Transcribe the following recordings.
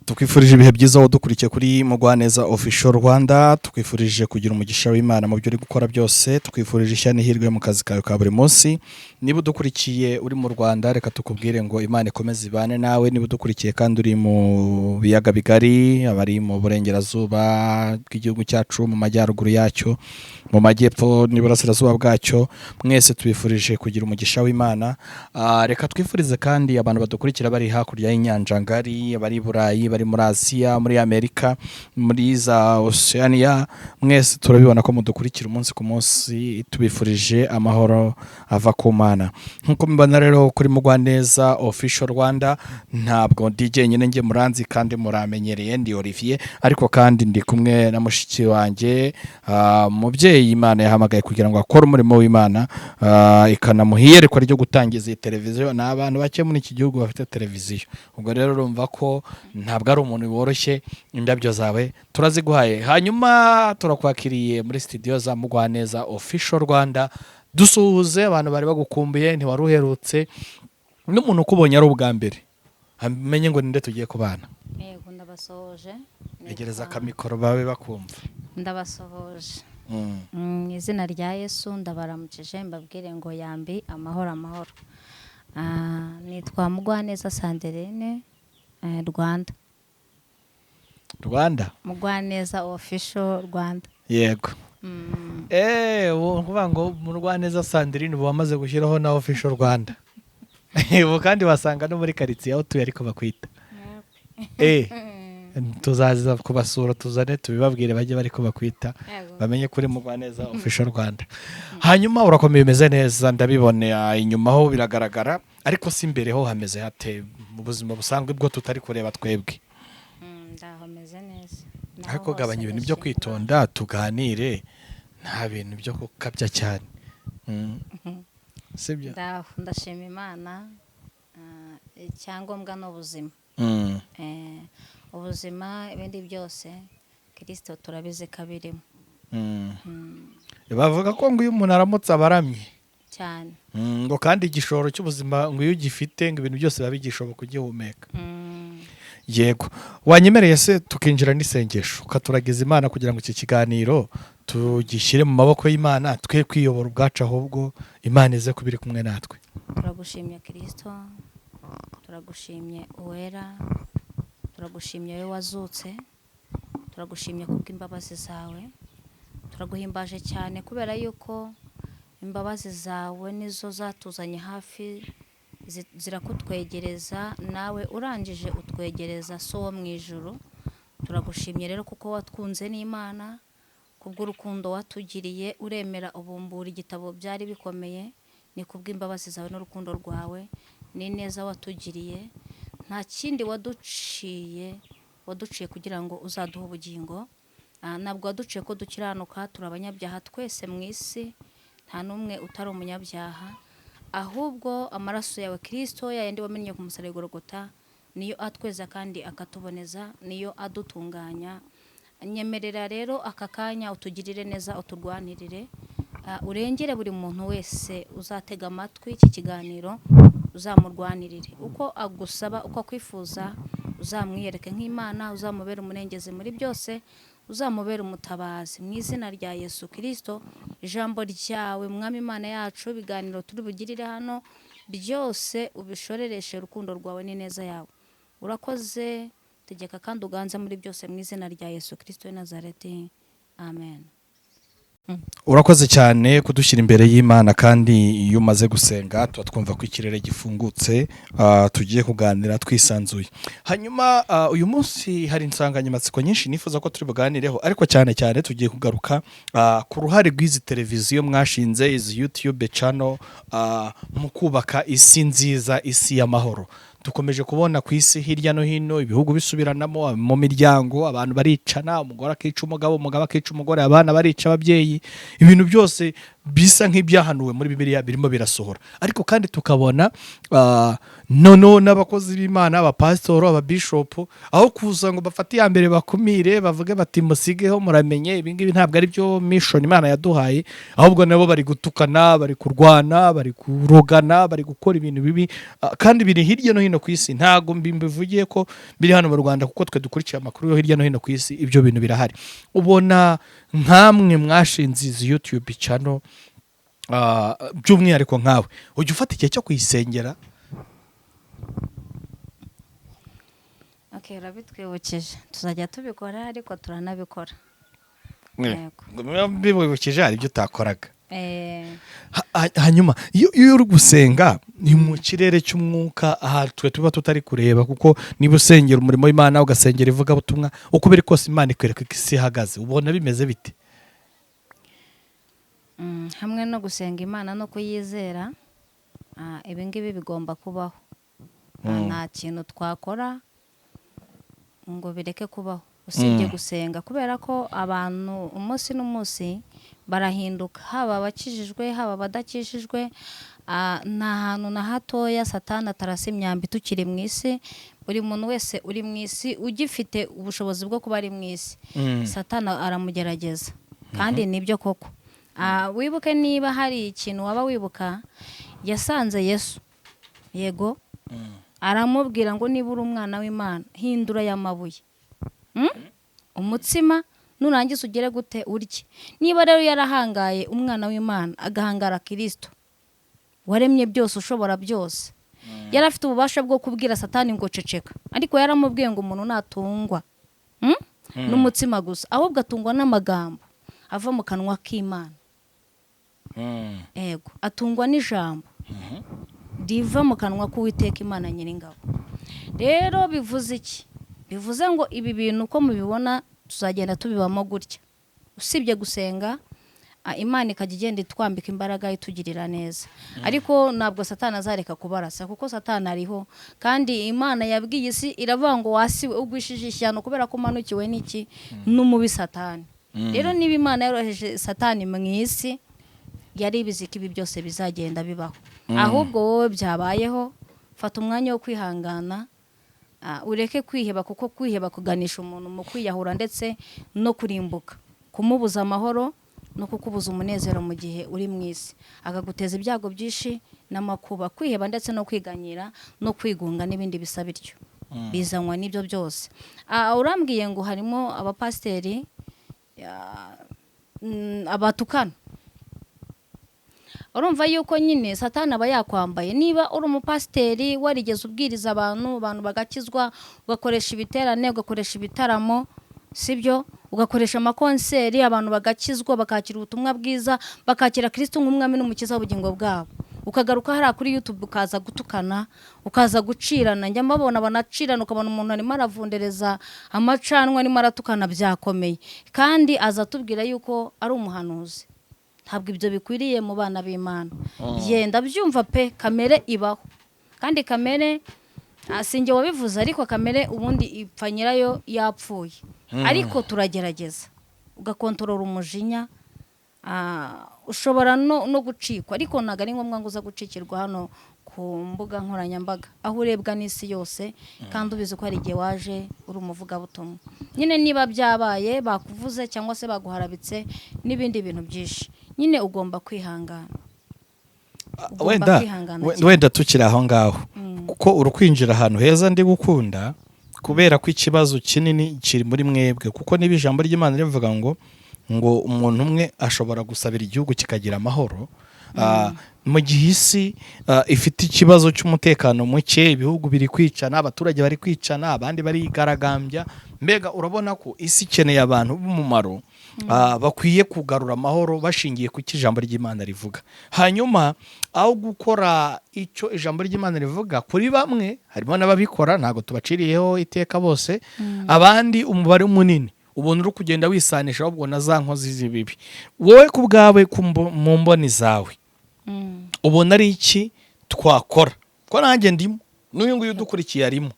tukwifurije ibihe byiza aho dukurikiye kuri Mugwaneza Official Rwanda, tukwifurije kugira umugisha w'Imana mu byo uri gukora byose, tukwifurije ishya n'ihirwe mu kazi kawe ka buri munsi. Niba udukurikiye uri mu Rwanda, reka tukubwire ngo Imana ikomeze ibane nawe. Niba udukurikiye kandi uri mu biyaga bigari, abari mu burengerazuba bw'igihugu cyacu, mu majyaruguru yacyo, mu majyepfo n'iburasirazuba bwacyo, mwese tubifurije kugira umugisha w'Imana. Reka twifurize kandi abantu badukurikira bari hakurya y'inyanja ngari, bari i Burayi, bari muri Aziya, muri Amerika, muri za Oceania, mwese turabibona ko mudukurikira umunsi ku munsi, tubifurije amahoro ava ku Mana. Nkuko mbona rero kuri Mugwaneza Official Rwanda, ntabwo DJ nyine nge muranzi kandi muramenyereye, ndi Olivier, ariko kandi ndi kumwe na mushiki wanjye, mubyeyi Imana yahamagaye kugira ngo akore umurimo w'Imana, ikanamuhiye riko ryo gutangiza televiziyo. Ni abantu bake muri iki gihugu bafite televiziyo, ubwo rero urumva ko ntabwo ari umuntu woroshye. Indabyo zawe turaziguhaye, hanyuma turakwakiriye muri studio za Mugwaneza Official Rwanda. Dusuhuze abantu bari bagukumbuye, ntiwari uherutse, n'umuntu ukubonye ari ubwa mbere amenye ngo ninde tugiye kubana. Yego, ndabasohoje. Egereza akamikoro babe bakumva. Ndabasohoje mu izina rya Yesu, ndabaramukije mbabwire ngo yambi amahoro amahoro. Nitwa Mugwaneza Sandrine, Rwanda. Mugwaneza Official Rwanda. Yego. Kuvuga ngo mu Rwaneza Sandrine ubu wamaze gushyiraho na Official Rwanda. Ubu kandi wasanga no muri quartier aho tuye ariko bakwita. Tuzaza kubasura, tuzane tubibabwire bajye bari ko bakwita, bamenye kuri Mugwaneza Official Rwanda. Hanyuma urakomeye, umeze neza, ndabibone inyuma ho biragaragara, ariko si imbere ho hameze hate mu buzima busanzwe bwo tutari kureba twebwe? Ndaho meze neza. Ariko gabanya ibintu byo kwitonda tuganire, nta bintu byo kukabya cyane. Sibyo? Ndashima Imana, icyangombwa n'ubuzima. Ubuzima ibindi byose Kristo turabizi kabirimo. Bavuga ko ngo uyu umuntu aramutse abaramye cyane, ngo kandi igishoro cy'ubuzima ngo iyo ugifite ngo ibintu byose biba bigishoboka kugihumeka. Yego, wanyemereye se tukinjira n'isengesho ukaturagiza Imana kugira ngo iki kiganiro tugishyire mu maboko y'Imana, twe kwiyobora ubwacu, ahubwo Imana ize kubiri kumwe natwe. Turagushimye Kristo, turagushimye Uwera, turagushimye wowe wazutse, turagushimye kubw'imbabazi zawe, turaguhimbaje cyane kubera yuko imbabazi zawe nizo zatuzanye hafi, zirakutwegereza, nawe urangije utwegereza so wo mu ijuru. Turagushimye rero kuko watwunze n'Imana, kubw'urukundo watugiriye, uremera ubumbura igitabo byari bikomeye. Ni kubw'imbabazi zawe n'urukundo rwawe n'ineza watugiriye, nta kindi waduciye kugira ngo uzaduhe ubugingo. Ntabwo waduciye ko dukiranuka, turi abanyabyaha twese mu isi, nta n'umwe utari umunyabyaha, ahubwo amaraso yawe Kristo yayandi wamennye ku musaraba Golgotha niyo atweza kandi akatuboneza, niyo adutunganya. Nyemerera rero aka kanya utugirire neza, uturwanirire, urengere buri muntu wese uzatega amatwi iki kiganiro, uzamurwanirire uko agusaba, uko akwifuza, uzamwiyereke nk'Imana, uzamubera umunengezi muri byose, uzamubera umutabazi mu izina rya Yesu Kristo. Ijambo ryawe Mwami Imana yacu, ibiganiro turi bugirire hano byose ubishorereshe urukundo rwawe n'ineza yawe. Urakoze, tegeka kandi uganze muri byose mu izina rya Yesu Kristo w'i Nazareti, amen. Urakoze cyane kudushyira imbere y'Imana, kandi iyo umaze gusenga tuba twumva ko ikirere gifungutse, tugiye kuganira twisanzuye. Hanyuma uyu munsi hari insanganyamatsiko nyinshi nifuza ko turi buganireho, ariko cyane cyane tugiye kugaruka ku ruhare rw'izi televiziyo mwashinze, izi YouTube channel, mu kubaka isi nziza, isi y'amahoro. Dukomeje kubona ku isi hirya no hino ibihugu bisubiranamo, mu miryango abantu baricana, umugore akica umugabo, umugabo akica umugore, abana barica ababyeyi, ibintu byose bisa nk'ibyahanuwe muri Bibiliya birimo birasohora, ariko kandi tukabona noneho n'abakozi b'Imana, abapasitoro, ababishopu, aho kuza ngo bafate iya mbere bakumire bavuge bati musigeho muramenye ibingibi ntabwo ari byo mission Imana yaduhaye, ahubwo nabo bari gutukana, bari kurwana, bari kurogana, bari gukora ibintu bibi, kandi biri hirya no hino ku isi. Ntabwo mbivugiye ko biri hano mu Rwanda, kuko twe dukurikiye amakuru yo hirya no hino ku isi, ibyo bintu birahari. Ubona nkamwe mwashinze izi YouTube channel, by'umwihariko nkawe ujya ufata igihe cyo kuyisengera? Urabitwibukije, tuzajya tubikora ariko turanabikora. Bibukije hari ibyo utakoraga. Hanyuma iyo uri gusenga ni mu kirere cy'umwuka, aha twe tuba tutari kureba, kuko niba usengera umurimo w'Imana ugasengera ivugabutumwa, uko biri kose Imana ikwereka ko isi ihagaze, ubona bimeze bite? Hamwe no gusenga Imana no kuyizera, ibi ngibi bigomba kubaho. Nta kintu twakora ngo bireke kubaho usibye gusenga, kubera ko abantu umunsi n'umunsi barahinduka, haba abakijijwe haba abadakijijwe. Nta hantu na hatoya Satani atarasa imyambi tukiri mu isi. Buri muntu wese uri mu isi ugifite ubushobozi bwo kuba ari mu isi, Satani aramugerageza, kandi nibyo koko. Wibuke niba hari ikintu waba wibuka, yasanze Yesu, yego, aramubwira ngo niba uri umwana w'Imana hindura aya mabuye umutsima, nurangiza ugere gute urye. Niba rero yarahangaye umwana w'Imana agahangara Kristo waremye byose, ushobora byose, yari afite ububasha bwo kubwira Satani ngo ceceka, ariko yaramubwiye ngo umuntu natungwa n'umutsima gusa, ahubwo atungwa n'amagambo ava mu kanwa k'Imana. Ego, atungwa n'ijambo riva mu kanwa k'Uwiteka Imana Nyiringabo. Rero bivuze iki? Bivuze ngo ibi bintu uko mubibona tuzagenda tubibamo gutya, usibye gusenga, Imana ikajya igenda itwambika imbaraga itugirira neza. Ariko ntabwo Satani azareka kubarasa, kuko Satani ariho, kandi Imana yabwiye isi iravuga ngo wasiwe ugwishije ishyano kubera ko umanukiwe n'iki? N'umubi Satani. Rero niba Imana yoroheje Satani mu isi, yari ibizi ko ibi byose bizagenda bibaho. Ahubwo wowe byabayeho, fata umwanya wo kwihangana, ureke kwiheba, kuko kwiheba kuganisha umuntu mu kwiyahura ndetse no kurimbuka, kumubuza amahoro no kukubuza umunezero mu gihe uri mu isi, akaguteza ibyago byinshi n'amakuba. Kwiheba ndetse no kwiganyira no kwigunga n'ibindi bisa bityo, bizanwa n'ibyo byose. Urambwiye ngo harimo abapasiteri abatukana. Urumva yuko nyine Satani aba yakwambaye. Niba uri umupasiteri warigeze ubwiriza abantu bagakizwa, ugakoresha ibiterane, ugakoresha ibitaramo, sibyo, ugakoresha amakonseri, abantu bagakizwa, bakakira ubutumwa bwiza, bakakira Kristo nk'umwami n'umukiza w'ubugingo bwabo, ukagaruka hariya kuri YouTube ukaza gutukana, ukaza gucirana. Njya mbabona banacirana, ukabona umuntu arimo aravundereza amacanwa, arimo aratukana byakomeye, kandi aza tubwira yuko ari umuhanuzi. Ntabwo ibyo bikwiriye mu bana b'Imana. Yenda byumva pe, kamere ibaho, kandi kamere sinjye wabivuze, ariko kamere ubundi ipfa nyirayo yapfuye. Ariko turagerageza ugakontorora umujinya, ushobora no gucikwa, ariko ntabwo ari ngombwa ngo uza gucikirwa hano ku mbuga nkoranyambaga, aho urebwa n'isi yose, kandi ubizi ko hari igihe waje uri umuvugabutumwa. Nyine niba byabaye bakuvuze cyangwa se baguharabitse n'ibindi bintu byinshi, nyine ugomba kwihangana. Wenda tukiri aho ngaho, kuko uri kwinjira ahantu heza ndi gukunda, kubera ko ikibazo kinini kiri muri mwebwe. Kuko niba ijambo ry'Imana rivuga ngo umuntu umwe ashobora gusabira igihugu kikagira amahoro, mu gihe isi ifite ikibazo cy'umutekano muke, ibihugu biri kwicana, abaturage bari kwicana, abandi barigaragambya, mbega urabona ko isi ikeneye abantu b'umumaro, bakwiye kugarura amahoro bashingiye ku ijambo ry'Imana rivuga. Hanyuma aho gukora icyo ijambo ry'Imana rivuga, kuri bamwe harimo n'ababikora, ntabwo tubaciriyeho iteka bose, abandi umubare munini ubona uri kugenda wisanisha ahubwo na za nkozi z'ibibi. Wowe ku bwawe mu mboni zawe ubona ari iki twakora? Ko nanjye ndimo, n'uyu nguyu udukurikiye arimo.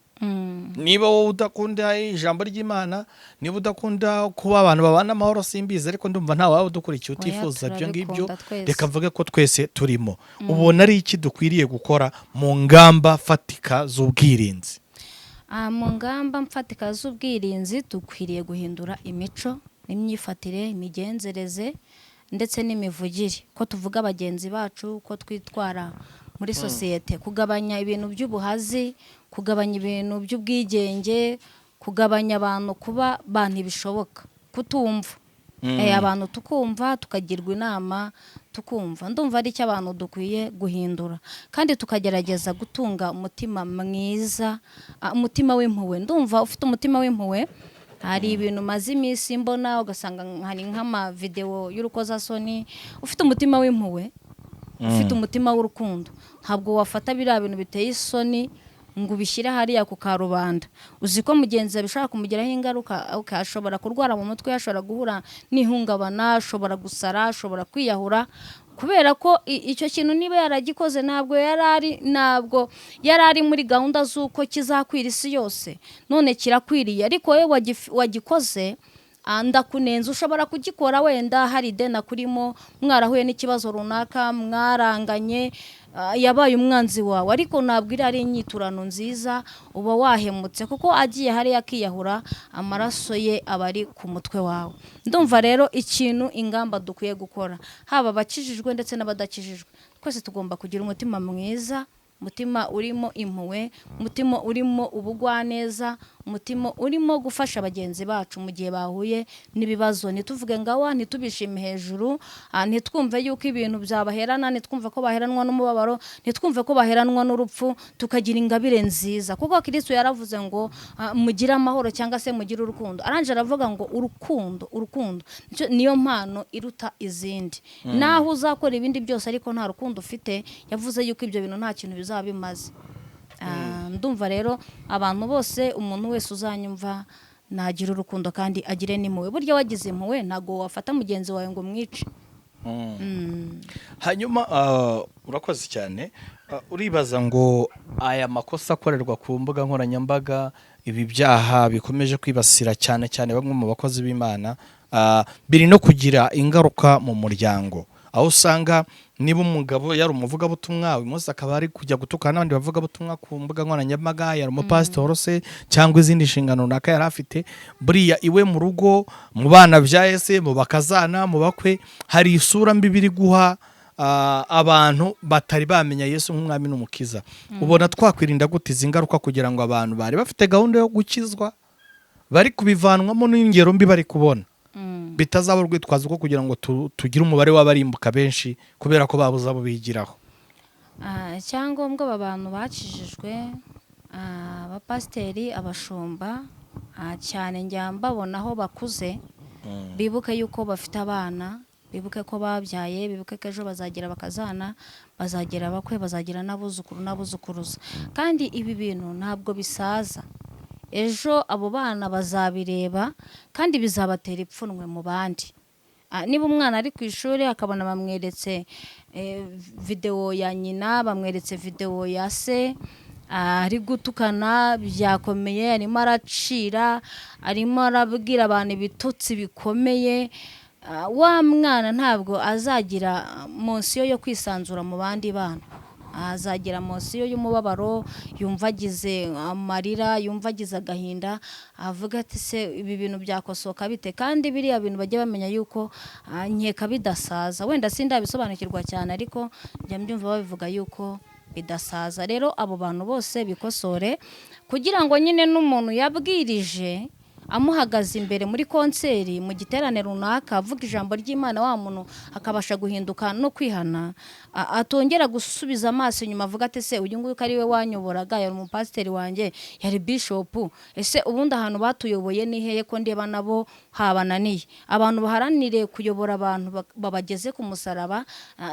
niba wowe udakunda ijambo ry'Imana, niba udakunda kuba abantu babana amahoro simbizi, ariko ndumva nta wawe udukurikiye utifuza ibyo ngibyo, reka mvuge ko twese turimo. Ubona ari iki dukwiriye gukora mu ngamba fatika z'ubwirinzi? Mu ngamba mfatika z'ubwirinzi dukwiriye guhindura imico n'imyifatire, imigenzereze ndetse n'imivugire, ko tuvuga bagenzi bacu, ko twitwara muri sosiyete, kugabanya ibintu by'ubuhazi, kugabanya ibintu by'ubwigenge, kugabanya abantu kuba bantu bishoboka, kutumva abantu tukumva, tukagirwa inama tukumva. Ndumva ari cyo abantu dukwiye guhindura, kandi tukagerageza gutunga umutima mwiza, umutima w'impuhwe. Ndumva ufite umutima w'impuhwe, hari ibintu maze iminsi mbona ugasanga hari nk'amavideo y'urukozasoni. Ufite umutima w'impuhwe, ufite umutima w'urukundo, ntabwo wafata biriya bintu biteye isoni ngo ubishyire hariya ku karubanda. Uzi ko mugenzi bishobora kumugiraho ingaruka, ashobora kurwara mu mutwe, ashobora guhura n'ihungabana, ashobora gusara, ashobora kwiyahura, kubera ko icyo kintu niba yaragikoze ntabwo yarari muri gahunda z'uko kizakwira isi yose, none kirakwiriye. Ariko wowe wagikoze, ndakunenza. Ushobora kugikora wenda hari idena kurimo, mwarahuye n'ikibazo runaka, mwaranganye, yabaye umwanzi wawe, ariko ntabwo ari inyiturano nziza, uba wahemutse, kuko agiye hariya akiyahura, amaraso ye aba ari ku mutwe wawe. Ndumva rero ikintu, ingamba dukwiye gukora, haba abakijijwe ndetse n'abadakijijwe, twese tugomba kugira umutima mwiza, umutima urimo impuhwe, umutima urimo ubugwaneza, umutima urimo gufasha bagenzi bacu mu gihe bahuye n'ibibazo. Ntituvuge ngawa, ntitubishime hejuru, ntitwumve yuko ibintu byabaherana, ntitwumve ko baheranwa n'umubabaro, ntitwumve ko baheranwa n'urupfu, tukagira ingabire nziza, kuko Kristo yaravuze ngo mugire amahoro cyangwa se mugire urukundo. Aranje aravuga ngo urukundo niyo mpano iruta izindi. Naho uzakora ibindi byose ariko nta rukundo ufite, yavuze yuko ibyo bintu nta kintu bizaba bimaze. Ndumva rero abantu bose, umuntu wese uzanyumva, nagira urukundo kandi agire n'impuhwe. Burya wagize impuhwe ntago wafata mugenzi wawe ngo mwice. Hanyuma urakoze cyane. Uribaza ngo aya makosa akorerwa ku mbuga nkoranyambaga, ibi byaha bikomeje kwibasira cyane cyane bamwe mu bakozi b'Imana, biri no kugira ingaruka mu muryango, aho usanga niba umugabo yari umuvugabutumwa, uyu munsi akaba ari kujya gutukana n'abandi bavugabutumwa ku mbuga nkoranyambaga, yari umupasitoro se cyangwa izindi nshingano runaka yari afite, buriya iwe mu rugo, mu bana bya se, mu bakazana, mu bakwe, hari isura mbi biri guha abantu batari bamenya Yesu nk'umwami n'umukiza. Ubona twakwirinda gute izi ngaruka kugira ngo abantu bari bafite gahunda yo gukizwa bari kubivanwamo n'ingero mbi bari kubona, bitazaba urwitwazo rwo kugira ngo tugire umubare w'abarimbuka benshi kubera ko babuze abo bigiraho? Icyangombwa aba bantu bakijijwe, abapasiteri, abashumba, cyane njya mbabona aho bakuze, bibuke yuko bafite abana, bibuke ko babyaye, bibuke ko ejo bazagira bakazana, bazagira abakwe, bazagira n'abuzukuru n'abuzukuruza, kandi ibi bintu ntabwo bisaza. Ejo abo bana bazabireba kandi bizabatera ipfunwe mu bandi. Niba umwana ari ku ishuri akabona bamweretse video ya nyina, bamweretse video ya se, ari gutukana byakomeye, arimo aracira, arimo arabwira abantu ibitutsi bikomeye, wa mwana ntabwo azagira monsiyo yo kwisanzura mu bandi bana, azagira monsiyo y'umubabaro, yumva agize amarira, yumva agize agahinda, avuga ati se ibi bintu byakosoka bite? Kandi biriya bintu bajye bamenya yuko nkeka bidasaza, wenda sindabisobanukirwa cyane, ariko njya mbyumva babivuga yuko bidasaza. Rero abo bantu bose bikosore, kugira ngo nyine n'umuntu yabwirije amuhagaze imbere muri konseri, mu giterane runaka, avuga ijambo ry'Imana, wa muntu akabasha guhinduka no kwihana, atongera gusubiza amaso inyuma, avuga ati se uyu nguyu ari we wanyoboraga, yari umupasiteri wanjye, yari bishop, ese ubundi ahantu batuyoboye ni heye ko ndeba nabo habananiye? Abantu baharanire kuyobora abantu babageze ku musaraba,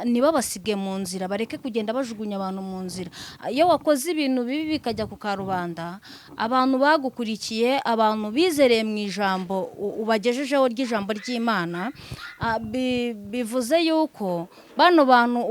niba basige mu nzira, bareke kugenda bajugunya abantu mu nzira. Iyo wakoze ibintu bibi bikajya ku karubanda, abantu bagukurikiye, abantu bizereye mu ijambo ubagejejeho ry'ijambo ry'Imana, bivuze yuko bano bantu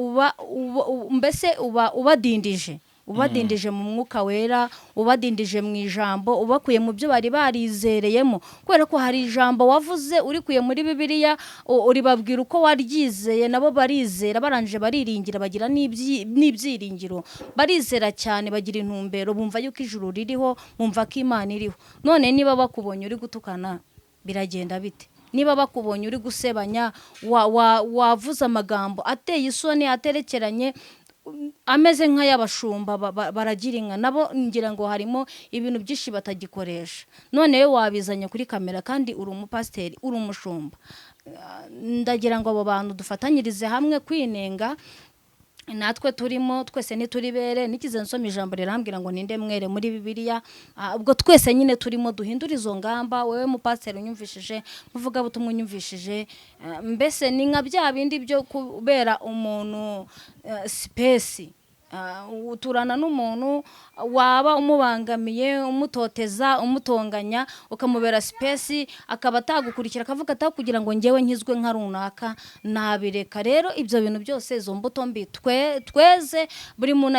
mbese uba ubadindije, ubadindije mu mwuka wera, ubadindije mu ijambo, ubakuye mu byo bari barizereyemo, kubera ko hari ijambo wavuze urikuye muri Bibiliya uribabwira uko waryizeye, nabo barizera, barangije bariringira, bagira n'ibyiringiro, barizera cyane, bagira intumbero, bumva yuko ijuru ririho, bumva ko Imana iriho. None niba bakubonye uri gutukana biragenda bite? Niba bakubonye uri gusebanya, wavuze amagambo ateye isoni, aterekeranye, ameze nk'ay'abashumba baragira inka, nabo ngira ngo harimo ibintu byinshi batagikoresha. None we wabizanye kuri kamera kandi uri umupasiteri, uri umushumba. Ndagira ngo abo bantu dufatanyirize hamwe kwinenga, natwe turimo, twese ntituri bere. Nikize nsoma ijambo rirambwira ngo ninde mwere muri Bibiliya. Ubwo twese nyine turimo duhindura izo ngamba. Wewe mupasiteri unyumvishije, muvuga butumwa unyumvishije, mbese ni nka bya bindi byo kubera umuntu space. Uturana n'umuntu waba umubangamiye, umutoteza, umutonganya, ukamubera space, akaba atagukurikira, akavuga ata kugira ngo ngewe nkizwe nka runaka, nabireka. Rero ibyo bintu byose, izo mbuto mbi tweze, buri muntu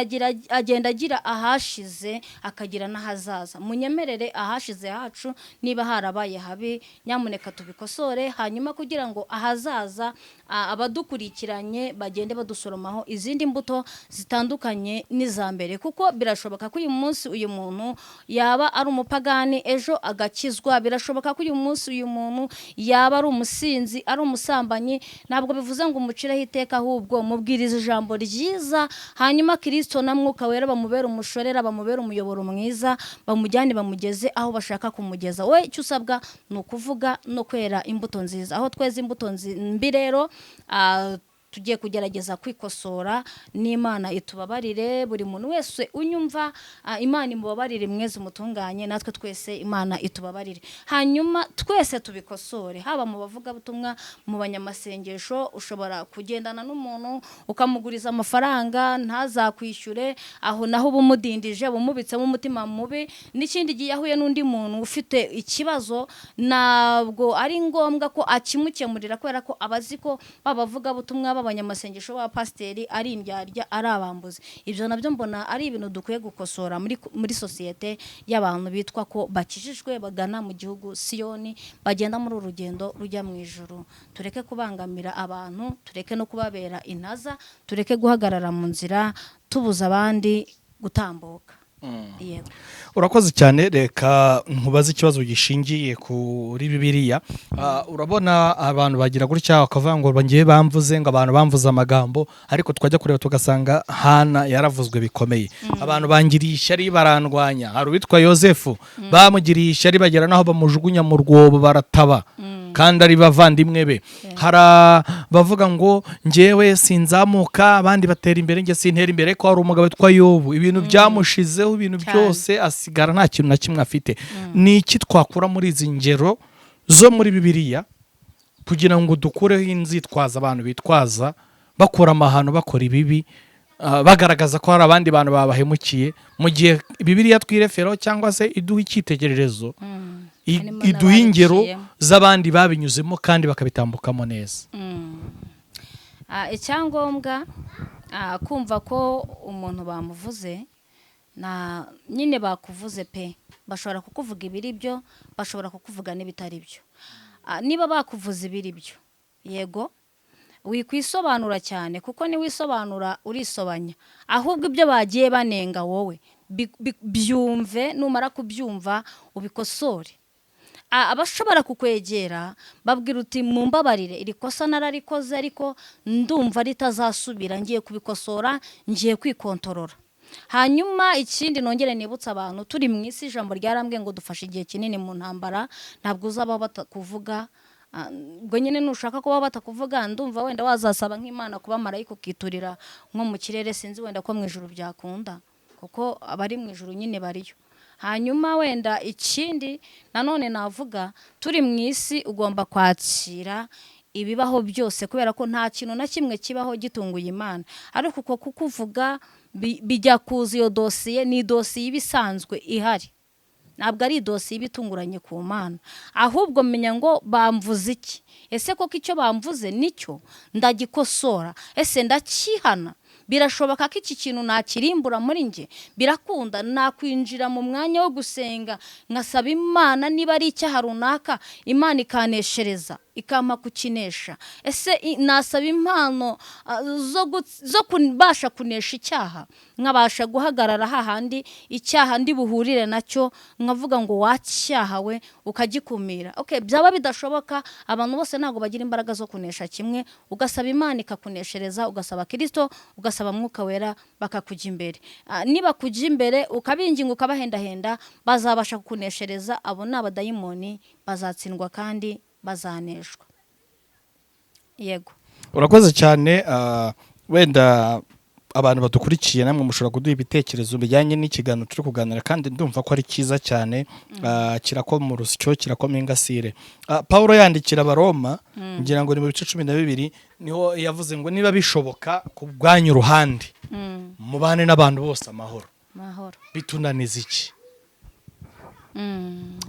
agenda agira ahashize, akagira n'ahazaza. Munyemerere ahashize hacu niba harabaye habi, nyamuneka tubikosore, hanyuma kugira ngo ahazaza abadukurikiranye bagende badusoromaho izindi mbuto zitandukanye n'izambere. Kuko birashoboka ko uyu munsi uyu muntu yaba ari umupagani, ejo agakizwa. Birashoboka ko uyu munsi uyu muntu yaba ari umusinzi, ari umusambanyi. Ntabwo bivuze ngo umucireho iteka, ahubwo mubwiriza ijambo ryiza, hanyuma Kristo na Mwuka Wera bamubera umushorera, bamubera umuyoboro mwiza, bamujyane bamugeze aho bashaka kumugeza. We icyo usabwa ni ukuvuga no kwera imbuto nziza. Aho tweze imbuto mbi rero, tugiye kugerageza kwikosora, n'Imana itubabarire. Buri muntu wese unyumva, Imana imubabarire, mweze umutunganye, natwe twese Imana itubabarire, hanyuma twese tubikosore. Haba mu bavuga butumwa, mu banyamasengesho, ushobora kugendana n'umuntu ukamuguriza amafaranga ntazakwishyure, aho naho ubumudindije, bumubitsemo umutima mubi. N'ikindi gihe yahuye n'undi muntu ufite ikibazo, ntabwo ari ngombwa ko akimukemurira, kubera ko abazi ko babavuga butumwa, abanyamasengesho, ba pasiteri ari indyarya, ari abambuzi. Ibyo nabyo mbona ari ibintu dukwiye gukosora muri sosiyete y'abantu bitwa ko bakijijwe, bagana mu gihugu Siyoni, bagenda muri urugendo rujya mu ijuru. Tureke kubangamira abantu, tureke no kubabera intaza, tureke guhagarara mu nzira tubuza abandi gutambuka. Yego. Urakoze cyane. Reka nkubaze ikibazo gishingiye kuri Bibiliya. Urabona abantu bagira gutya bakavuga ngo bangiye bamvuze, ngo abantu bamvuze amagambo, ariko twajya kureba tugasanga Hana yaravuzwe bikomeye. Abantu bangiriye ishyari barandwanya. Hari uwitwa Yosefu, bamugiriye ishyari bagera naho bamujugunya mu rwobo barataba, kandi ari bavandimwe be. Hari bavuga ngo ngewe sinzamuka, abandi batera imbere, nge sintera imbere. Ko hari umugabo witwa Yobu, ibintu byamushizeho, ibintu byose asigara nta kintu na kimwe afite. Ni iki twakura muri izi ngero zo muri Bibiliya kugira ngo dukureho inzitwaza abantu bitwaza, bakora amahano, bakora ibibi, bagaragaza ko hari abandi bantu babahemukiye, mu gihe Bibiliya twireferaho cyangwa se iduha icyitegererezo, iduha ingero z'abandi babinyuzemo kandi bakabitambukamo neza. Icyangombwa kumva ko umuntu bamuvuze, na nyine bakuvuze pe, bashobora kukuvuga ibiri byo, bashobora kukuvuga n'ibitari byo. Niba bakuvuze ibiri byo, yego, wikwisobanura cyane, kuko ni wisobanura urisobanya. Ahubwo ibyo bagiye banenga wowe byumve, numara kubyumva ubikosore. Abashobora kukwegera babwira uti mumbabarire, iri kosa nararikoze, ariko ndumva ritazasubira, ngiye kubikosora, ngiye kwikontorora. Hanyuma ikindi nongere nibutsa abantu, turi mu isi, ijambo ryarambwiye ngo dufashe igihe kinini mu ntambara. Ntabwo uzaba batakuvuga, ubwo nyine nushaka kuba batakuvuga, ndumva wenda wazasaba nk'Imana kuba marayika ukiturira nko mu kirere. Sinzi wenda ko mu ijuru byakunda, kuko abari mu ijuru nyine bariyo. Hanyuma wenda ikindi nanone navuga, turi mu isi ugomba kwakira ibibaho byose, kubera ko nta kintu na kimwe kibaho gitunguye Imana. Ariko uko kukuvuga bijya kuza, iyo dosiye ni dosiye ibisanzwe ihari, ntabwo ari dosiye ibitunguranye ku Mana. Ahubwo menya ngo bamvuze iki, ese koko icyo bamvuze nicyo ndagikosora, ese ndakihana, birashoboka ko iki kintu nakirimbura muri njye, birakunda nakwinjira mu mwanya wo gusenga nkasaba Imana niba ari icyaha runaka Imana ikaneshereza ikampa kukinesha. Ese nasaba impano zo kubasha kunesha icyaha, nkabasha guhagarara hahandi icyaha ndi buhurire nacyo, nkavuga ngo wacyahawe ukagikumira. Byaba bidashoboka, abantu bose ntabwo bagira imbaraga zo kunesha kimwe, ugasaba Imana ikakuneshereza, ugasaba Kristo, ugasaba Mwuka Wera bakakujya imbere. Niba kujya imbere ukabinginga ukabahendahenda, bazabasha kukuneshereza. Abo ni abadayimoni, bazatsindwa kandi bazaneshwa. Yego, urakoze cyane. Wenda abantu badukurikiye namwe mushobora kuduha ibitekerezo bijyanye n'ikiganiro turi kuganira, kandi ndumva ko ari cyiza cyane. Kirakoma mu rusyo, kirakoma ingasire. Pawulo yandikira Abaroma, ngira ngo ni mu bice 12 niho yavuze ngo niba bishoboka ku bwanyu uruhande mubane n'abantu bose amahoro. Bitunaniza iki?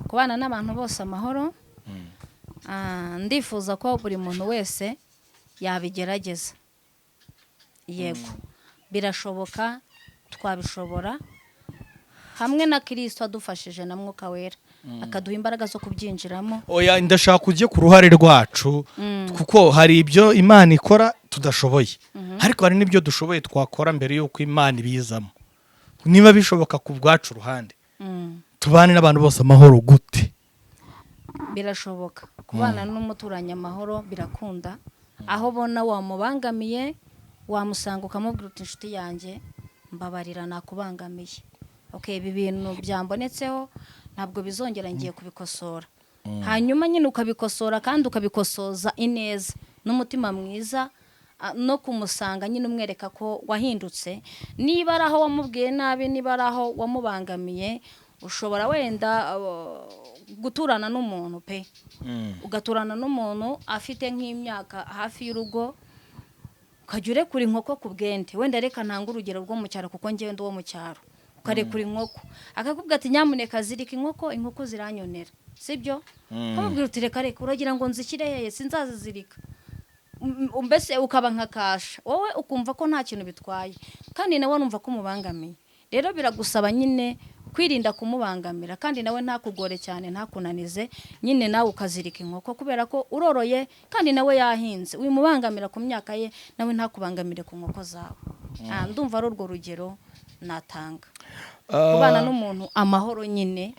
Kubana n'abantu bose amahoro, ndifuza ko buri muntu wese yabigerageza. Yego, birashoboka, twabishobora hamwe na Kristo adufashije na Mwuka Wera akaduha imbaraga zo kubyinjiramo. Oya, ndashaka kujye ku ruhare rwacu, kuko hari ibyo Imana ikora tudashoboye, ariko hari n'ibyo dushoboye twakora mbere y'uko Imana ibizamo. Niba bishoboka ku bwacu ruhande, tubane n'abantu bose amahoro gute? Birashoboka kubana n'umuturanyi amahoro, birakunda. Aho bona wamubangamiye, wamusanga ukamubwira uti inshuti yanjye mbabarira nakubangamiye. Ibi bintu byambonetseho ntabwo bizongera, ngiye kubikosora. Hanyuma nyine ukabikosora, kandi ukabikosoza ineza n'umutima mwiza, no kumusanga nyine umwereka ko wahindutse. Niba ari aho wamubwiye nabi, niba ari aho wamubangamiye, ushobora wenda guturana n'umuntu pe, ugaturana n'umuntu afite nk'imyaka hafi y'urugo, ukajya urekura inkoko ku bwende. Wenda reka ntanga urugero rwo mu cyaro, kuko njyewe ndi uwo mu cyaro. Ukarekura inkoko, akakubwira ati nyamuneka zirika inkoko ziranyonera, sibyo? Ukamubwira uti reka uragira ngo nzishyire hehe, sinzazizirika. Mbese ukaba nka kasha, wowe ukumva ko nta kintu bitwaye, kandi nawe numva ko umubangamiye. Rero biragusaba nyine kwirinda kumubangamira, kandi nawe ntakugore cyane, ntakunanize. Nyine nawe ukazirika inkoko, kubera ko uroroye kandi nawe yahinze. Wimubangamira ku myaka ye, nawe ntakubangamire ku nkoko zawe. Ndumva ari urwo rugero natanga. Kubana n'umuntu amahoro nyine,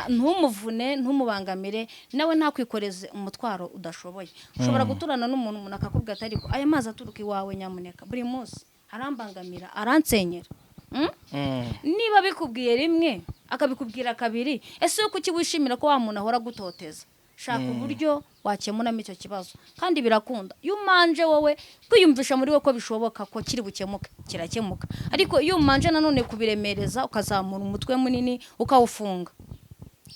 ntumuvune, ntumubangamire, nawe ntakwikoreze umutwaro udashoboye. Ushobora guturana n'umuntu, umuntu akakubwira ati ariko aya mazi aturuka iwawe nyamuneka buri munsi arambangamira, aransenyera. Niba bikubwiye rimwe akabikubwira kabiri, ese kuki wishimira ko wa muntu ahora gutoteza? Shaka uburyo wakemuramo icyo kibazo, kandi birakunda. Iyo umanje wowe kwiyumvisha muri we ko bishoboka ko kiri bukemuke, kirakemuka. Ariko iyo umanje nanone kubiremereza, ukazamura umutwe munini ukawufunga,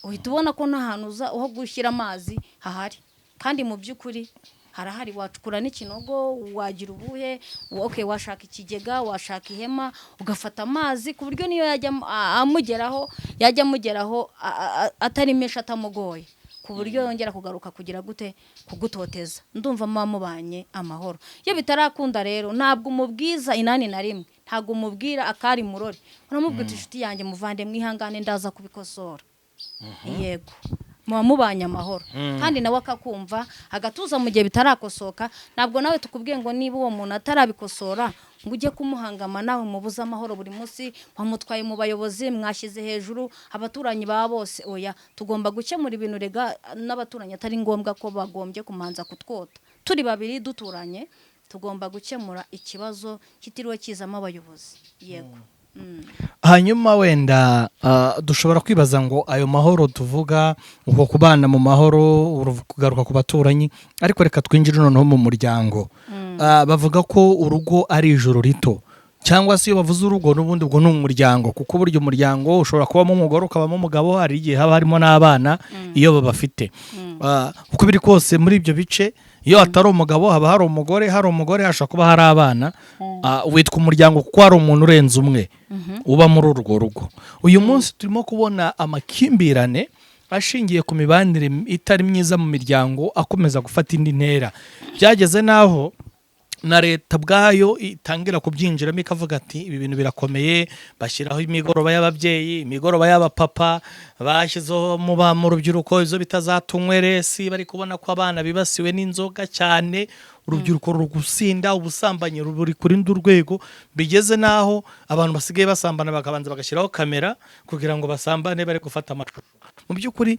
uhita ubona ko nta hantu uza aho gushyira amazi hahari. Kandi mu by'ukuri harahari. Wacukura n'ikinogo, wagira ubuhe, washaka ikigega, washaka ihema, ugafata amazi ku buryo niyo yajya amugeraho atari menshi, atamugoye, ku buryo yongera kugaruka kugira gute, kugutoteza. Ndumva mubanye amahoro. Iyo bitarakunda rero, ntabwo umubwiza 8 ntabwo umubwira akari murori, uramubwira inshuti yanjye muvande mwihangane ndaza kubikosora. Yego, mubanye amahoro, kandi nawe akakumva, agatuza mu gihe bitarakosoka. Ntabwo nawe tukubwiye ngo niba uwo muntu atarabikosora ngo ujye kumuhangama nawe mubuze amahoro buri munsi, wamutwaye mu bayobozi, mwashyize hejuru abaturanyi baba bose. Oya, tugomba gukemura ibintu. Rega n'abaturanyi atari ngombwa ko bagombye kumanza kutwota. Turi babiri duturanye, tugomba gukemura ikibazo kitiriwe kizamo abayobozi. Yego. Hanyuma wenda dushobora kwibaza ngo ayo mahoro tuvuga, uko kubana mu mahoro, kugaruka ku baturanyi, ariko reka twinjire noneho mu muryango. Bavuga ko urugo ari ijoro rito, cyangwa se iyo bavuze urugo n'ubundi ubwo ni umuryango, kuko buryo umuryango ushobora kubamo umugore, ukabamo umugabo, hari igihe haba harimo n'abana iyo babafite. Uko biri kose muri ibyo bice, iyo hatari umugabo haba hari umugore, hashobora kuba hari abana. Witwa umuryango kuko hari umuntu urenze umwe uba muri urwo rugo. Uyu munsi turimo kubona amakimbirane ashingiye ku mibanire itari myiza mu miryango akomeza gufata indi ntera. Byageze naho na leta bwayo itangira kubyinjiramo ikavuga ati ibi bintu birakomeye, bashyiraho imigoroba y'ababyeyi, imigoroba y'abapapa, bashyizeho mu rubyiruko izo bitazatunyweresi, bari kubona ko abana bibasiwe n'inzoga cyane, urubyiruko ruri gusinda, ubusambanyi ruri kuri ndi urwego, bigeze naho abantu basigaye basambana bakabanza bagashyiraho kamera kugira ngo basambane bari gufata amashusho. Mu by'ukuri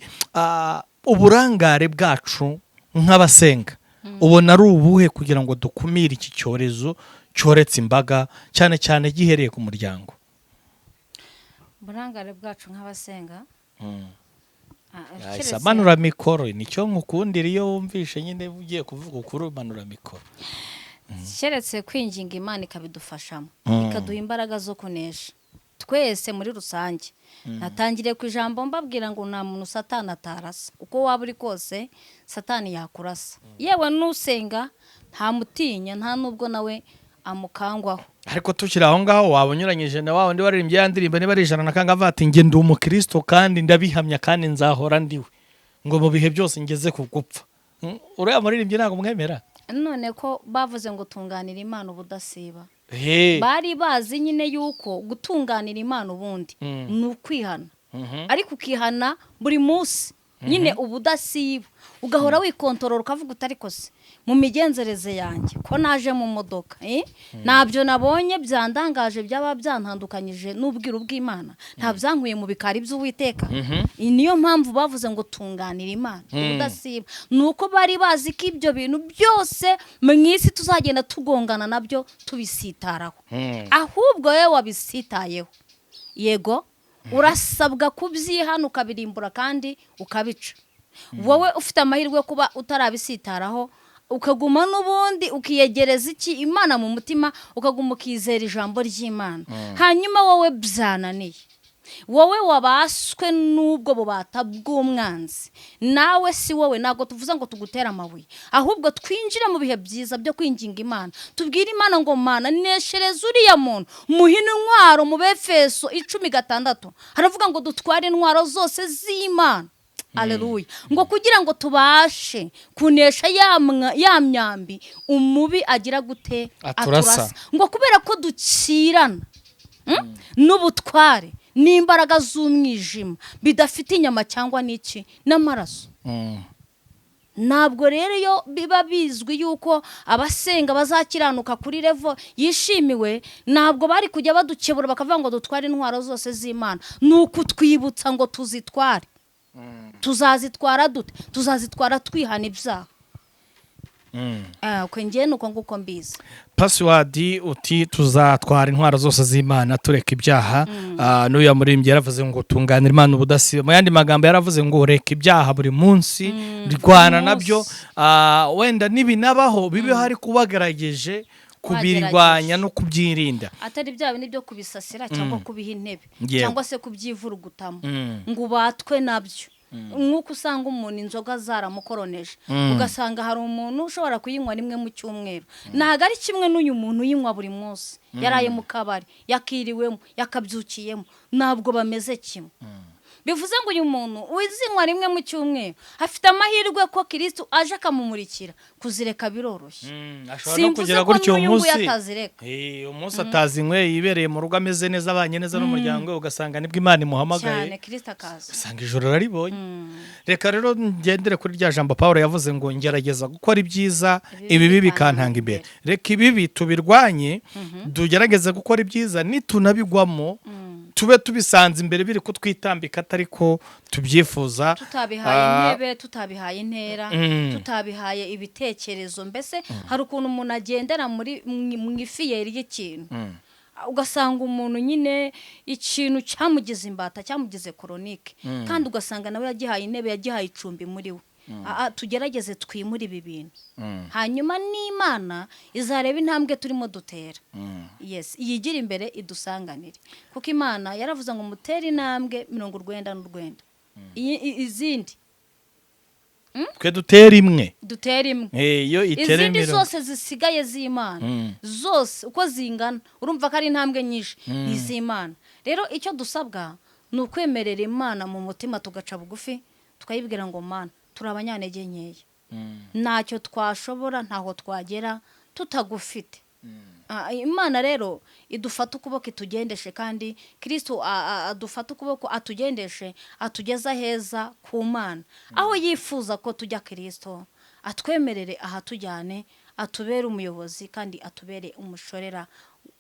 uburangare bwacu nk'abasenga ubona ari ubuhe kugira ngo dukumire iki cyorezo cyoretse imbaga cyane cyane gihereye ku muryango? uburangare bwacu nk'abasenga manura mikoro, nicyo nkukundira iyo wumvishe nyine ugiye kuvuga ukuri manura mikoro. keretse kwinginga Imana ikabidufashamo ikaduha imbaraga zo kunesha twese muri rusange. Natangiriye ku ijambo mbabwira ngo nta muntu Satani atarasa, uko waba uri kose Satani yakurasa, yewe nusenga nta mutinya, nta nubwo nawe amukangwaho. Ariko tukiri aho ngaho waba unyuranyije na wa wundi waririmbye ya ndirimbo niba ari ijana na kangahe ati nge ndi umukristo kandi ndabihamya kandi nzahora ndiwe, ngo mu bihe byose ngeze ku gupfa. Uriya muririmbyi ntabwo mwemera? None ko bavuze ngo tunganira Imana ubudasiba, He. bari bazi nyine yuko gutunganira Imana ubundi ni ukwihana, ariko ukihana buri munsi nyine ubudasiba, ugahora wikontorora ukavuga utari kose mu migenzereze yanjye ko naje mu modoka nabyo nabonye byandangaje byaba byantandukanyije n'ubwiru bw'Imana, nta byankuye mu bikari by'Uwiteka. Niyo mpamvu bavuze ngo tunganira Imana ubudasiba, nuko bari bazi ko ibyo bintu byose mu isi tuzagenda tugongana nabyo tubisitaraho, ahubwo wowe wabisitayeho, yego urasabwa kubyihana ukabirimbura kandi ukabica. Wowe ufite amahirwe yo kuba utarabisitaraho, ukaguma n'ubundi ukiyegereza iki Imana mu mutima, ukaguma ukizera ijambo ry'Imana. Hanyuma wowe byananiye, wowe wabaswe n'ubwo bubata bw'umwanzi, nawe si wowe, ntabwo tuvuze ngo tugutera amabuye, ahubwo twinjire mu bihe byiza byo kwinginga Imana, tubwire Imana ngo Mana neshereza uriya muntu, muhine intwaro. Mu Befeso 10:6 haravuga ngo dutware intwaro zose z'Imana. Aleluya. Ngo kugira ngo tubashe kunesha ya myambi umubi agira gute aturasa, ngo kubera ko dukirana n'ubutware n'imbaraga z'umwijima bidafite inyama cyangwa n'iki n'amaraso. Ntabwo rero iyo biba bizwi yuko abasenga bazakiranuka kuri level yishimiwe, ntabwo bari kujya badukebura bakavuga ngo dutware intwaro zose z'Imana. Nuko twibutsa ngo tuzitware. Tuzazitwara dute? Tuzazitwara twihana ibyaha. Kwe ngiye nuko nguko mbizi. Password uti tuzatwara intwaro zose z'Imana tureka ibyaha. N'uyu muririmbyi yaravuze ngo tunganira Imana ubudasiba, mu yandi magambo yaravuze ngo reka ibyaha buri munsi, rwana nabyo. Wenda nibinabaho bibe hari kubagarageje kubirwanya no kubyirinda, atari bya bindi byo kubisasira cyangwa kubiha intebe cyangwa se kubyivurugutamo ngo batwe nabyo. Nk'uko usanga umuntu inzoga zaramukoroneje, ugasanga hari umuntu ushobora kuyinywa rimwe mu cyumweru, ntago ari kimwe n'uyu muntu uyinywa buri munsi, yaraye mu kabari, yakiriwemo, yakabyukiyemo, ntabwo bameze kimwe. Bivuze ngo uyu muntu uzinywa rimwe mu cyumweru afite amahirwe ko Kristo aje akamumurikira, kuzireka biroroshye. Ashobora no kugira gutyo umunsi umunsi atazinywe yibereye mu rugo ameze neza, abanye neza n'umuryango, ugasanga nibwo Imana imuhamagaye cyane, Kristo akaza usanga ijoro raribonye. Reka rero ngendere kuri rya jambo Paulo yavuze ngo ngerageza gukora ibyiza, ibibi bikantanga imbere. Reka ibibi tubirwanye, tugerageze gukora ibyiza, nitunabigwamo tube tubisanze imbere biri kutwitambika atari ko tubyifuza, tutabihaye intebe, tutabihaye intera, tutabihaye ibitekerezo. Mbese hari ukuntu umuntu agendera muri mwifiyeri y'ikintu, ugasanga umuntu nyine ikintu cyamugize imbata, cyamugize chronique, kandi ugasanga nawe yagihaye intebe, yagihaye icumbi muri we. Tugerageze twimura ibi bintu, hanyuma n'Imana izareba intambwe turimo dutera. Yes, yigira imbere idusanganire, kuko Imana yaravuze ngo mutere intambwe 90 izindi twe dutera imwe, yo itere izindi zose zisigaye z'Imana zose uko zingana, urumva ko ari intambwe nyinshi n'iz'Imana. Rero icyo dusabwa ni ukwemerera Imana mu mutima, tugaca bugufi, tukayibwira ngo Mana turi abanyantege nkeya, ntacyo twashobora, ntaho twagera, tutagufite. Imana rero idufata ukuboko itugendeshe, kandi Kristo adufata ukuboko atugendeshe, atugeza heza ku Mana, aho yifuza ko tujya. Kristo atwemerere ahatujyane, atubere umuyobozi kandi atubere umushorera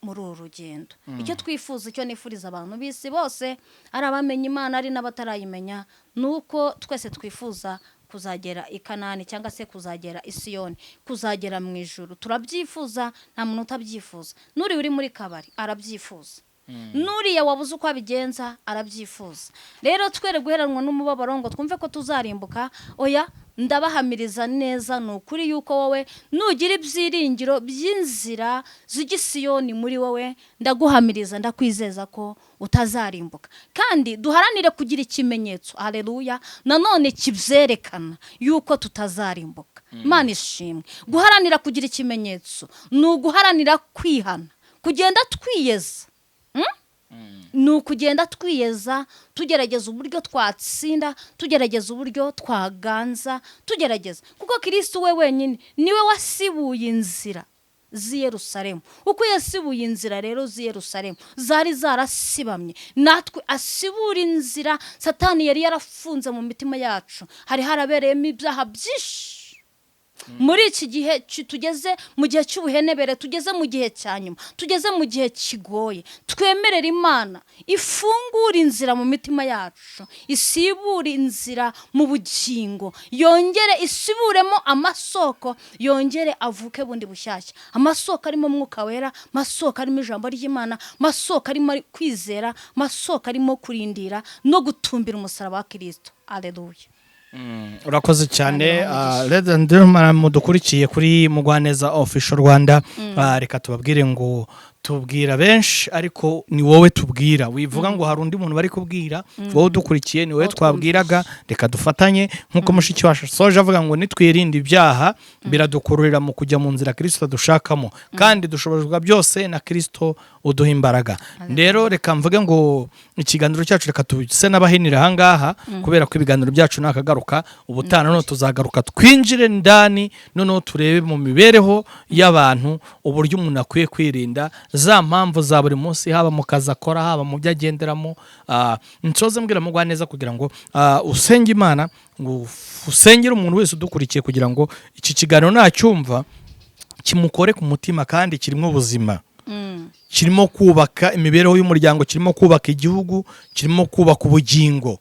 muri uru rugendo. Icyo twifuza, icyo nifuriza abantu b'isi bose, ari abamenya Imana ari n'abatarayimenya, nuko twese twifuza kuzagera i Kanani, cyangwa se kuzagera i Siyoni, kuzagera mu ijuru. Turabyifuza, nta muntu utabyifuza. Nuri uri muri kabari arabyifuza, nuriya wabuze uko abigenza arabyifuza. Rero twere guheranwa n'umubabaro ngo twumve ko tuzarimbuka. Oya, ndabahamiriza neza ni ukuri yuko wowe nugira ibyiringiro by'inzira z'igisiyoni muri wowe, ndaguhamiriza ndakwizeza ko utazarimbuka. Kandi duharanire kugira ikimenyetso, haleluya, nanone kibyerekana yuko tutazarimbuka. Imana ishimwe. Guharanira kugira ikimenyetso ni uguharanira kwihana, kugenda twiyeza. Ni ukugenda twiyeza, tugerageza uburyo twatsinda, tugerageza uburyo twaganza, tugerageza. Kuko Kristo we wenyine niwe wasibuye inzira z'i Yerusalemu. Uko yasibuye inzira rero z'i Yerusalemu zari zarasibamye, natwe asibura inzira Satani yari yarafunze mu mitima yacu. Hari harabereyemo ibyaha byinshi. Muri iki gihe tugeze mu gihe cy'ubuhenebere, tugeze mu gihe cya nyuma, tugeze mu gihe kigoye, twemerera Imana ifungura inzira mu mitima yacu, isibura inzira mu bugingo, yongere isiburemo amasoko, yongere avuke bundi bushyashya. Amasoko arimo Mwuka Wera, amasoko arimo ijambo ry'Imana, amasoko arimo kwizera, amasoko arimo kurindira no gutumbira umusaraba wa Kristo. Haleluya. Urakoze cyane. Mudukurikiye kuri Mugwaneza Official Rwanda, reka tubabwire ngo tubwira benshi, ariko ni wowe tubwira. Wivuga ngo hari undi muntu bari kubwira, wowe dukurikiye ni wowe twabwiraga. Reka dufatanye, nkuko mushiki wacu soje avuga ngo nitwirinde ibyaha biradukururira mu kujya mu nzira Kristo dushakamo, kandi dushobozwa byose na Kristo uduha imbaraga. Rero reka mvuge ngo ikiganiro cyacu reka tuse n'abahinira aha ngaha, kubera ko ibiganiro byacu nakagaruka ubutana, no tuzagaruka twinjire ndani, noneho turebe mu mibereho y'abantu uburyo umuntu akwiye kwirinda za mpamvu za buri munsi, haba mu kazi akora, haba mu byo agenderamo. Nsoze mbwira Mugwaneza kugira ngo usenge Imana, ngo usengere umuntu wese udukurikiye kugira ngo iki kiganiro nacyumva kimukore ku mutima, kandi kirimo ubuzima, kirimo kubaka imibereho y'umuryango, kirimo kubaka igihugu, kirimo kubaka ubugingo.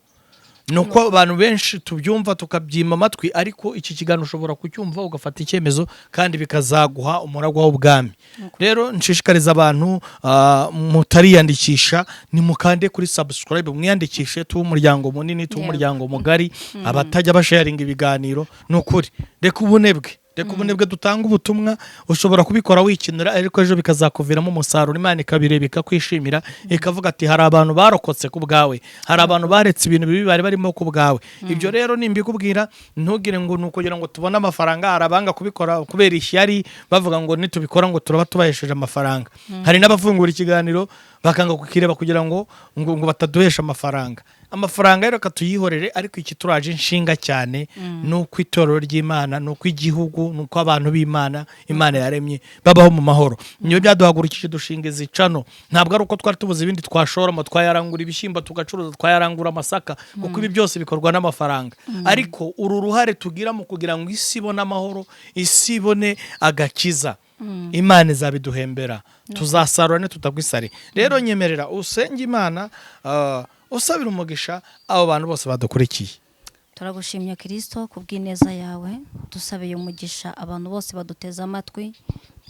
Nuko abantu benshi tubyumva tukabyima amatwi, ariko iki kiganiro ushobora kucyumva ugafata icyemezo, kandi bikazaguha umuragwa w'ubwami. Rero nshishikariza abantu mutariyandikisha, nimukande kuri subscribe, mwiyandikishe, tuwe umuryango munini, tuwe umuryango mugari, abatajya basharinga ibiganiro. Nukuri reka ubunebwe dutanga ubutumwa. Ushobora kubikora wikinira, ariko ejo bikazakuviramo umusaruro. Imana ikabireba ikakwishimira, ikavuga ati hari abantu barokotse ku bwawe, hari abantu baretse ibintu bibi bari barimo ku bwawe. Ibyo rero nimbikubwira, ntugire ngo nukugira ngo tubone amafaranga. Hari abanga kubikora kubera ishyari, bavuga ngo nitubikora ngo turaba tubahesheje amafaranga. Hari n'abafungura ikiganiro bakanga kukireba kugira ngo bataduhesha amafaranga. Amafaranga rero katuyihorere, ariko iki turaje inshinga cyane nuko itorero ry'Imana, nuko igihugu, nuko abantu b'Imana, Imana yaremye babaho mu mahoro. Niyo byaduhagurukije dushinga izicano. Ntabwo ari uko twari tubuze ibindi twashoramo, twayarangura ibishyimbo tugacuruza, twayarangura amasaka, kuko ibi byose bikorwa n'amafaranga. Ariko uru ruhare tugira mu kugira ngo isi ibone amahoro, isi ibone agakiza, Imana izabiduhembera, tuzasarura tutagwisare. Rero nyemerera usenge Imana, usabira umugisha abo bantu bose badukurikiye. Turagushimye Kristo kubw'ineza yawe, dusabiye umugisha abantu bose baduteza amatwi,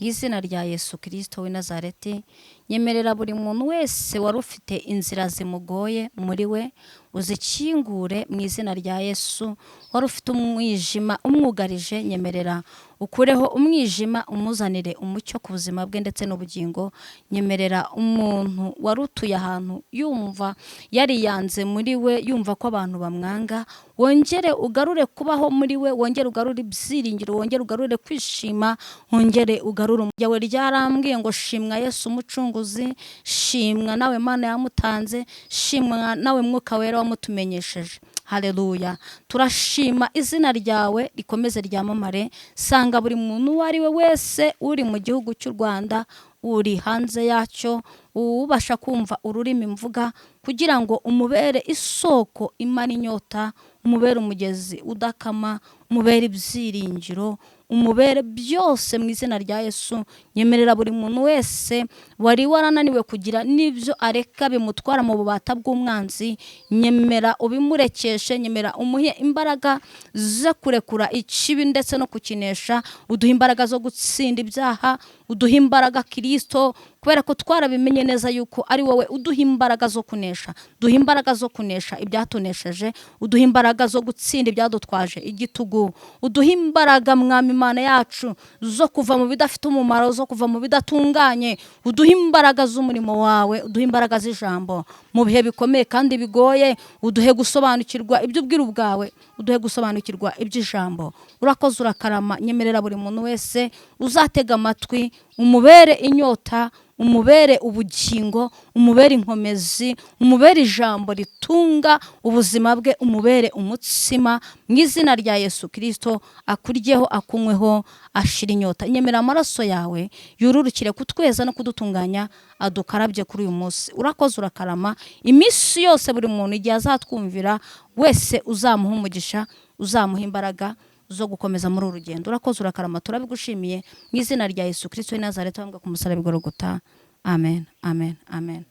izina rya Yesu Kristo w'i Nazareti. Nyemerera buri muntu wese wari ufite inzira zimugoye muri we uzikingure mu izina rya Yesu. Wari ufite umwijima umwugarije, nyemerera ukureho umwijima, umuzanire umucyo ku buzima bwe ndetse n'ubugingo. Nyemerera umuntu wari utuye ahantu yumva yariyanze muri we, yumva ko abantu bamwanga, wongere ugarure kubaho muri we, wongere ugarure ibyiringiro, wongere ugarure kwishima, wongere ugarure umujyawe. Ryarambwiye ngo shimwa Yesu umucunguzi, shimwa nawe Mana yamutanze, shimwa nawe Mwuka Wera wamutumenyesheje. haleluya. Turashima izina ryawe rikomeze ryamamare. Sanga buri muntu uwo ari we wese uri mu gihugu cy'u Rwanda, uri hanze yacyo, ubasha kumva ururimi mvuga, kugira ngo umubere isoko imara inyota, umubere umugezi udakama, umubere ibyiringiro, umubere byose mu izina rya Yesu. Nyemerera buri muntu wese wari warananiwe kugira n'ibyo areka bimutwara mu bubata bw'umwanzi, nyemera ubimurekeshe, nyemera umuhe imbaraga zo kurekura ikibi ndetse no kukinesha, uduha imbaraga zo gutsinda ibyaha, uduha imbaraga Kristo, kubera ko twarabimenye neza yuko ari wowe uduha imbaraga zo kunesha. Duha imbaraga zo kunesha ibyatunesheje, uduha imbaraga zo gutsinda ibyadutwaje igitugu, uduha imbaraga mwami Imana yacu zo kuva mu bidafite umumaro, zo kuva mu bidatunganye, uduha imbaraga z'umurimo wawe, uduha imbaraga z'ijambo mu bihe bikomeye kandi bigoye, uduhe gusobanukirwa iby'ubwiru bwawe, uduhe gusobanukirwa iby'ijambo. Urakoze urakarama. Nyemerera buri muntu wese uzatega amatwi, umubere inyota, umubere ubugingo, umubere inkomezi, umubere ijambo ritunga ubuzima bwe, umubere umutsima mu izina rya Yesu Kristo. Akuryeho, akunyweho, ashira inyota. Nyemera amaraso yawe yururukire kutweza no kudutunganya, adukarabye kuri uyu munsi. Urakoze urakarama. Iminsi yose buri muntu igihe azatwumvira wese uzamuha umugisha, uzamuha imbaraga zo gukomeza muri uru rugendo. Urakoze urakarama. Turabigushimiye mu izina rya Yesu Kristo w'i Nazareti, wambwa ku musaraba i Golgotha. Amen, amen, amen.